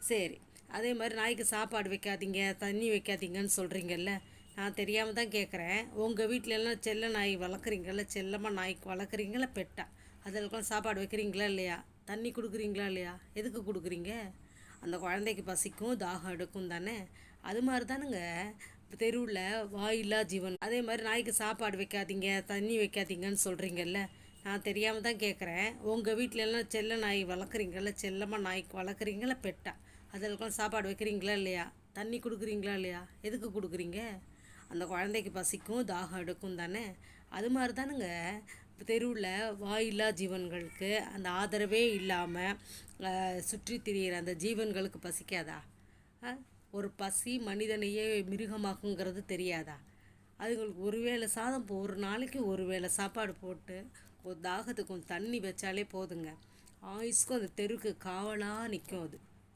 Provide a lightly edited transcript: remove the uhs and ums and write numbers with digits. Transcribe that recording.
சரி. அதே மாதிரி நாய்க்கு சாப்பாடு வைக்காதீங்க, தண்ணி வைக்காதீங்கன்னு சொல்கிறீங்கல்ல. நான் தெரியாமல் தான் கேட்குறேன். உங்கள் வீட்டிலலாம் செல்ல நாய் வளர்க்குறீங்கல்ல, செல்லமாக நாய்க்கு வளர்க்குறீங்களா பெட்டா? அதுகளுக்கெல்லாம் சாப்பாடு வைக்கிறீங்களா இல்லையா? தண்ணி கொடுக்குறீங்களா இல்லையா? எதுக்கு கொடுக்குறீங்க? அந்த குழந்தைக்கு பசிக்கும் தாகம் எடுக்கும் தானே. அது மாதிரி தானுங்க தெருவில் வாயில்லா ஜீவன். அதே மாதிரி நாய்க்கு சாப்பாடு வைக்காதீங்க, தண்ணி வைக்காதீங்கன்னு சொல்கிறீங்கல்ல. நான் தெரியாமல் தான் கேட்குறேன். உங்கள் வீட்டிலலாம் செல்ல நாய் வளர்க்குறீங்கல்ல, செல்லமாக நாய்க்கு வளர்க்குறீங்களா பெட்டா? அதுகளுக்கெல்லாம் சாப்பாடு வைக்கிறீங்களா இல்லையா? தண்ணி கொடுக்குறீங்களா இல்லையா? எதுக்கு கொடுக்குறீங்க? அந்த குழந்தைக்கு பசிக்கும் தாகம் எடுக்கும் தானே. அது மாதிரி தானுங்க தெருவில் வாயில்லா ஜீவன்களுக்கு அந்த ஆதரவே இல்லாமல் சுற்றி திரியிற அந்த ஜீவன்களுக்கு பசிக்காதா? ஒரு பசி மனிதனையே மிருகமாக்குங்கிறது தெரியாதா? அதுங்களுக்கு ஒரு வேளை சாதம் ஒரு நாளைக்கு ஒரு வேளை சாப்பாடு போட்டு ஒரு தாகத்துக்கு கொஞ்சம் தண்ணி வச்சாலே போதுங்க. ஆயுஸ்க்கும் அந்த தெருக்கு காவலாக நிற்கும் அது.